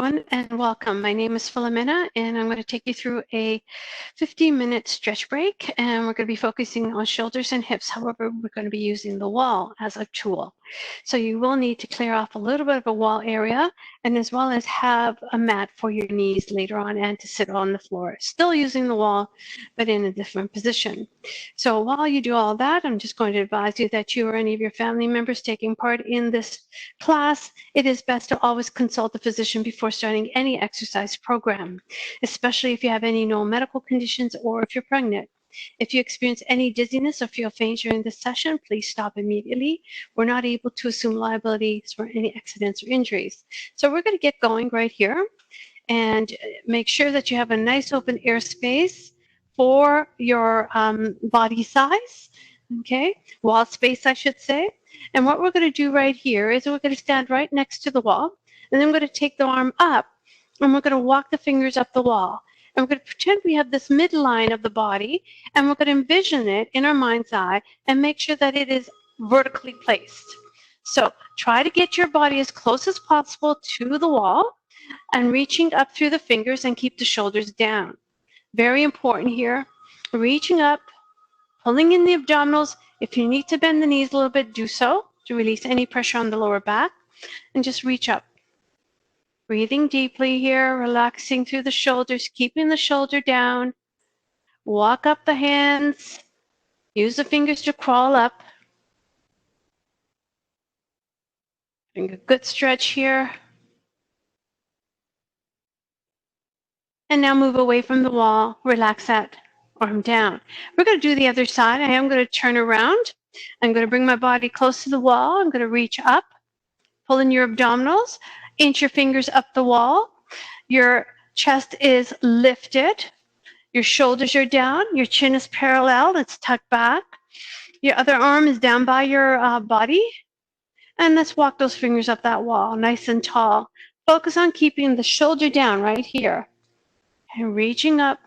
everyone, and welcome. My name is Philomena, and I'm going to take you through a 15-minute stretch break, and we're going to be focusing on shoulders and hips. However, we're going to be using the wall as a tool. So you will need to clear off a little bit of a wall area, and as well as have a mat for your knees later on and to sit on the floor. Still using the wall, but in a different position. So while you do all that, I'm just going to advise you that you or any of your family members taking part in this class, it is best to always consult a physician before starting any exercise program, especially if you have any known medical conditions or if you're pregnant. If you experience any dizziness or feel faint during this session, please stop immediately. We're not able to assume liability for any accidents or injuries. So we're going to get going right here and make sure that you have a nice open air space for your body size, okay? Wall space, I should say. And what we're going to do right here is we're going to stand right next to the wall, and then we're going to take the arm up, and we're going to walk the fingers up the wall. And we're going to pretend we have this midline of the body, and we're going to envision it in our mind's eye and make sure that it is vertically placed. So try to get your body as close as possible to the wall and reaching up through the fingers and keep the shoulders down. Very important here. Reaching up, pulling in the abdominals. If you need to bend the knees a little bit, do so to release any pressure on the lower back, and just reach up. Breathing deeply here, relaxing through the shoulders, keeping the shoulder down. Walk up the hands. Use the fingers to crawl up. Doing a good stretch here. And now move away from the wall. Relax that arm down. We're going to do the other side. I am going to turn around. I'm going to bring my body close to the wall. I'm going to reach up. Pull in your abdominals. Inch your fingers up the wall. Your chest is lifted. Your shoulders are down. Your chin is parallel. It's tucked back. Your other arm is down by your body. And let's walk those fingers up that wall, nice and tall. Focus on keeping the shoulder down right here. And reaching up.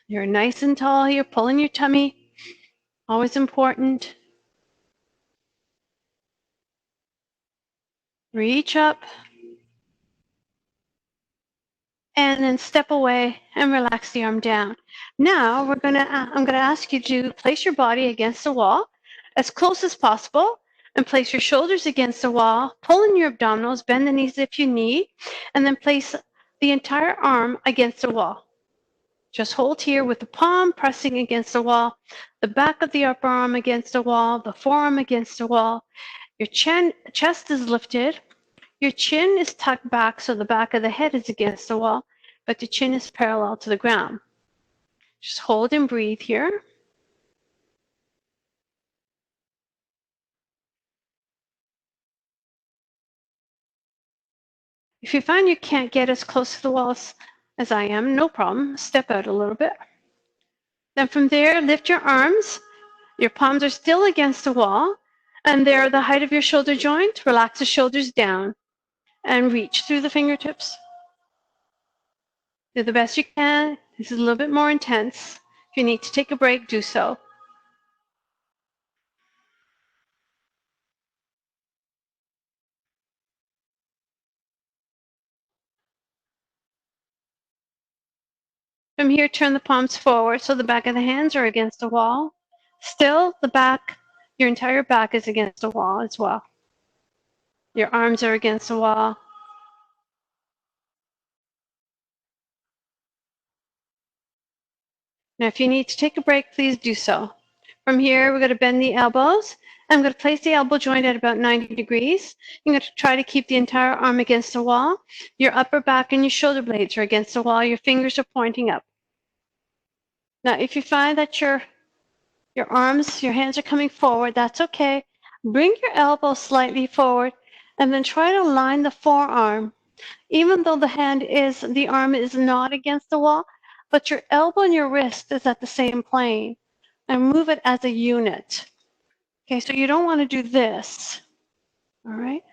You're nice and tall here, pulling your tummy. Always important. Reach up. And then step away and relax the arm down. Now I'm gonna ask you to place your body against the wall as close as possible and place your shoulders against the wall, pull in your abdominals, bend the knees if you need, and then place the entire arm against the wall. Just hold here with the palm pressing against the wall, the back of the upper arm against the wall, the forearm against the wall. Your chest is lifted. Your chin is tucked back so the back of the head is against the wall, but the chin is parallel to the ground. Just hold and breathe here. If you find you can't get as close to the walls as I am, no problem. Step out a little bit. Then from there, lift your arms. Your palms are still against the wall, and they're the height of your shoulder joint. Relax the shoulders down and reach through the fingertips. Do the best you can. This is a little bit more intense. If you need to take a break, do so. From here, turn the palms forward so the back of the hands are against the wall. Still, the back, your entire back is against the wall as well. Your arms are against the wall. Now, if you need to take a break, please do so. From here, we're going to bend the elbows. I'm going to place the elbow joint at about 90 degrees. You're going to try to keep the entire arm against the wall. Your upper back and your shoulder blades are against the wall. Your fingers are pointing up. Now, if you find that your arms, your hands are coming forward, that's okay. Bring your elbow slightly forward and then try to line the forearm. Even though the arm is not against the wall, but your elbow and your wrist is at the same plane, and move it as a unit. Okay, so you don't want to do this, all right?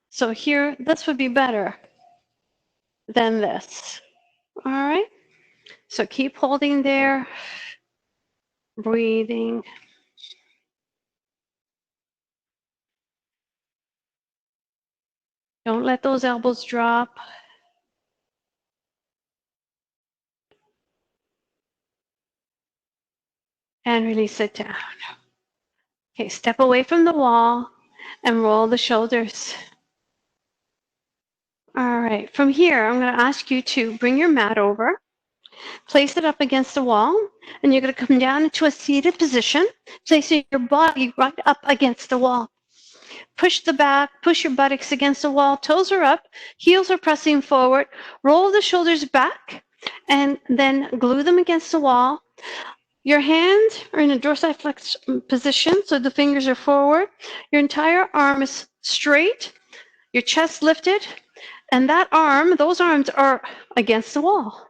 So here, this would be better than this, all right? So keep holding there, breathing. Don't let those elbows drop. And release it down. Okay, step away from the wall and roll the shoulders. All right, from here, I'm going to ask you to bring your mat over, place it up against the wall, and you're going to come down into a seated position, placing your body right up against the wall. Push the back, push your buttocks against the wall, toes are up, heels are pressing forward, roll the shoulders back, and then glue them against the wall. Your hands are in a dorsiflex position, so the fingers are forward. Your entire arm is straight, your chest lifted, and those arms are against the wall.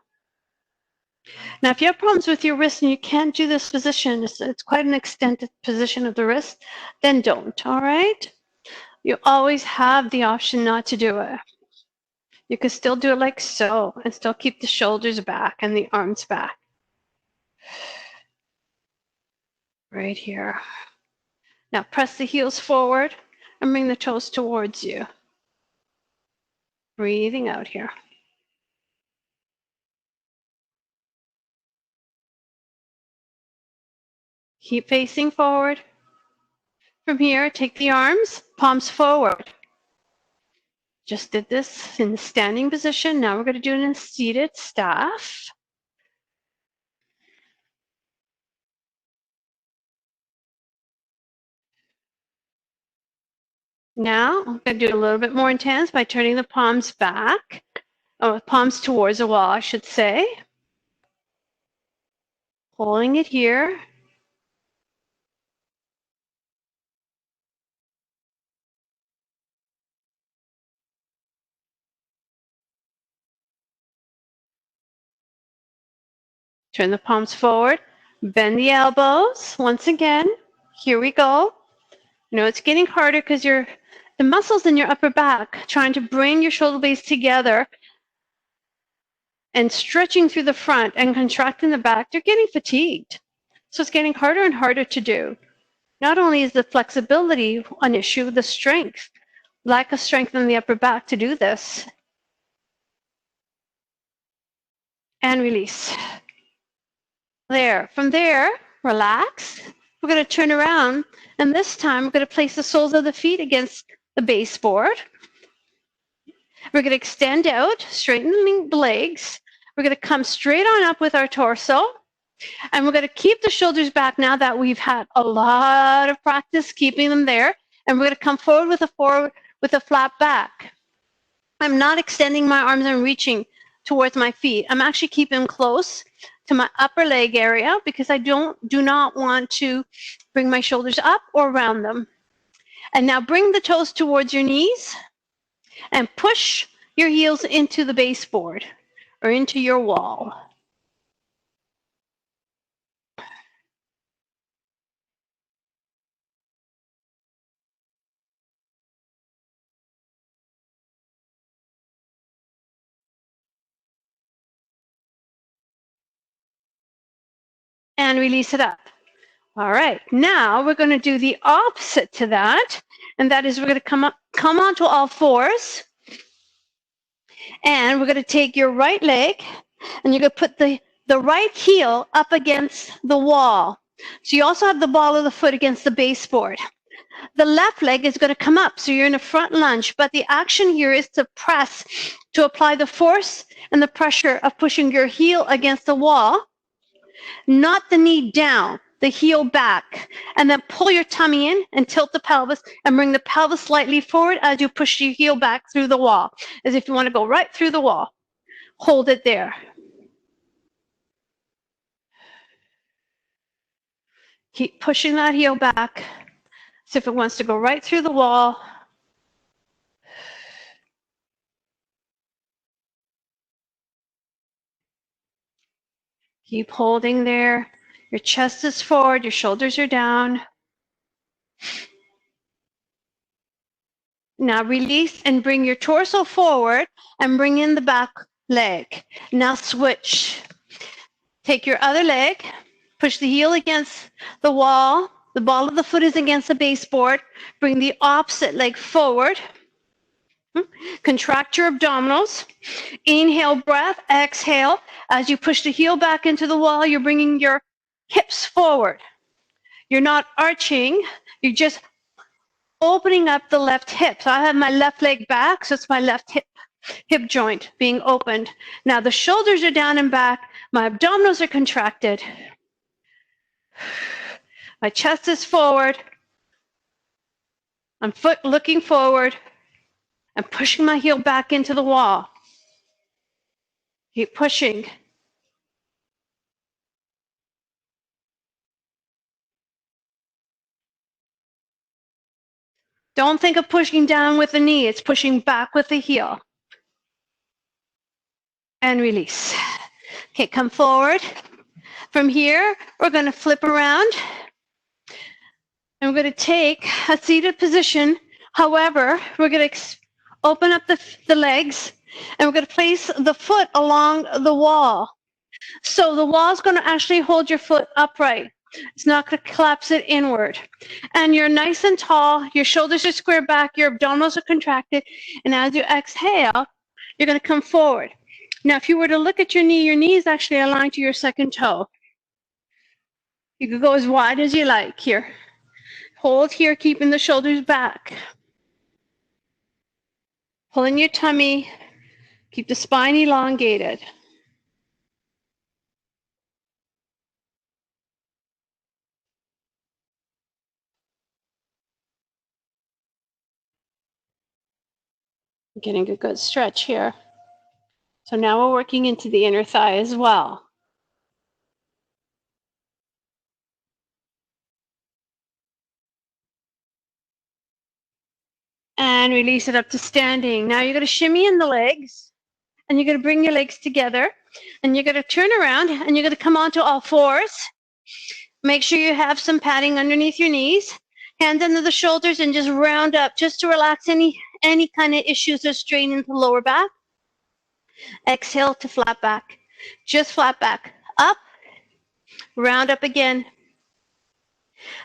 Now, if you have problems with your wrist and you can't do this position, it's quite an extended position of the wrist, then don't, all right? You always have the option not to do it. You can still do it like so and still keep the shoulders back and the arms back. Right here. Now press the heels forward and bring the toes towards you. Breathing out here. Keep facing forward. From here, take the arms, palms forward. Just did this in the standing position. Now we're going to do it in a seated staff. Now I'm going to do it a little bit more intense by turning the palms back, or palms towards the wall, I should say. Holding it here. Turn the palms forward. Bend the elbows. Once again, here we go. You know, it's getting harder because the muscles in your upper back trying to bring your shoulder blades together and stretching through the front and contracting the back, they're getting fatigued. So it's getting harder and harder to do. Not only is the flexibility an issue, the strength, lack of strength in the upper back to do this. And release. There. From there, relax. We're going to turn around, and this time we're going to place the soles of the feet against the baseboard. We're going to extend out, straightening the legs. We're going to come straight on up with our torso, and we're going to keep the shoulders back now that we've had a lot of practice keeping them there, and we're going to come forward with a flat back. I'm not extending my arms and reaching towards my feet. I'm actually keeping them close to my upper leg area because I do not want to bring my shoulders up or around them. And now bring the toes towards your knees and push your heels into the baseboard or into your wall. And release it up. All right, now we're going to do the opposite to that, and that is we're going to come onto all fours, and we're going to take your right leg, and you're going to put the right heel up against the wall. So you also have the ball of the foot against the baseboard. The left leg is going to come up, so you're in a front lunge, but the action here is to press, to apply the force and the pressure of pushing your heel against the wall, not the knee down, the heel back, and then pull your tummy in and tilt the pelvis and bring the pelvis slightly forward as you push your heel back through the wall, as if you want to go right through the wall. Hold it there. Keep pushing that heel back as if it wants to go right through the wall. Keep holding there. Your chest is forward, your shoulders are down. Now release and bring your torso forward and bring in the back leg. Now switch. Take your other leg, push the heel against the wall. The ball of the foot is against the baseboard. Bring the opposite leg forward. Contract your abdominals. Inhale breath, exhale. As you push the heel back into the wall, you're bringing your hips forward. You're not arching, you're just opening up the left hip. So I have my left leg back, so it's my left hip joint being opened. Now the shoulders are down and back, my abdominals are contracted. My chest is forward. I'm looking forward. I'm pushing my heel back into the wall. Keep pushing. Don't think of pushing down with the knee. It's pushing back with the heel. And release. Okay, come forward. From here, we're going to flip around. And we're going to take a seated position. However, we're going to open up the legs. And we're going to place the foot along the wall. So the wall is going to actually hold your foot upright. It's not going to collapse it inward. And you're nice and tall. Your shoulders are square back. Your abdominals are contracted. And as you exhale, you're going to come forward. Now, if you were to look at your knee is actually aligned to your second toe. You could go as wide as you like here. Hold here, keeping the shoulders back. Pull in your tummy. Keep the spine elongated. Getting a good stretch here. So now we're working into the inner thigh as well. And release it up to standing. Now you're going to shimmy in the legs. And you're going to bring your legs together. And you're going to turn around. And you're going to come onto all fours. Make sure you have some padding underneath your knees. Hands under the shoulders and just round up. Just to relax any kind of issues or strain in the lower back. Exhale to flat back. Just flat back. Up. Round up again.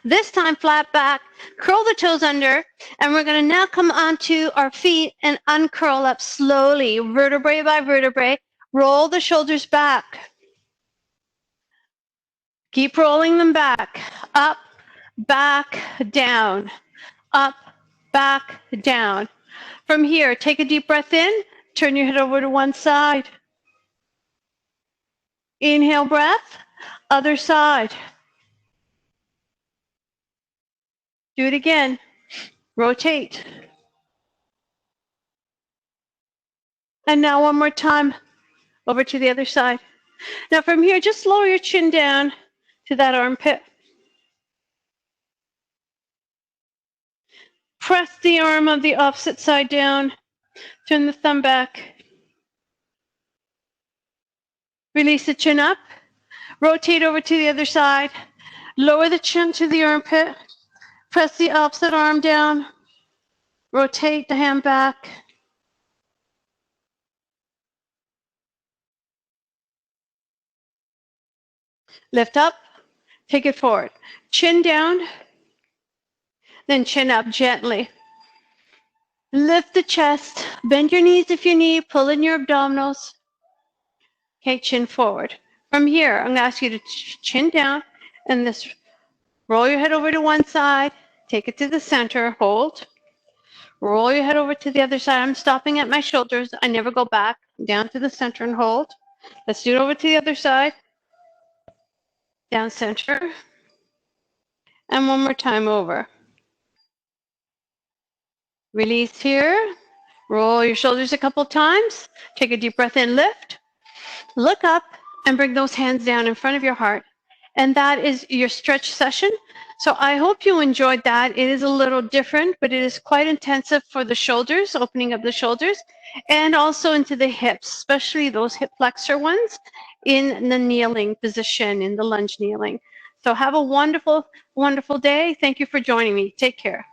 This time flat back, curl the toes under, and we're going to now come onto our feet and uncurl up slowly, vertebrae by vertebrae. Roll the shoulders back. Keep rolling them back. Up, back, down. Up, back, down. From here, take a deep breath in. Turn your head over to one side. Inhale breath, other side. Do it again. Rotate. And now one more time, over to the other side. Now from here, just lower your chin down to that armpit. Press the arm of the opposite side down. Turn the thumb back. Release the chin up. Rotate over to the other side. Lower the chin to the armpit. Press the opposite arm down. Rotate the hand back. Lift up. Take it forward. Chin down. Then chin up gently. Lift the chest. Bend your knees if you need. Pull in your abdominals. Okay, chin forward. From here, I'm going to ask you to chin down and this. Roll your head over to one side. Take it to the center. Hold. Roll your head over to the other side. I'm stopping at my shoulders. I never go back. Down to the center and hold. Let's do it over to the other side. Down center. And one more time over. Release here. Roll your shoulders a couple times. Take a deep breath in. Lift. Look up and bring those hands down in front of your heart. And that is your stretch session. So I hope you enjoyed that. It is a little different, but it is quite intensive for the shoulders, opening up the shoulders, and also into the hips, especially those hip flexor ones in the kneeling position, in the lunge kneeling. So have a wonderful, wonderful day. Thank you for joining me. Take care.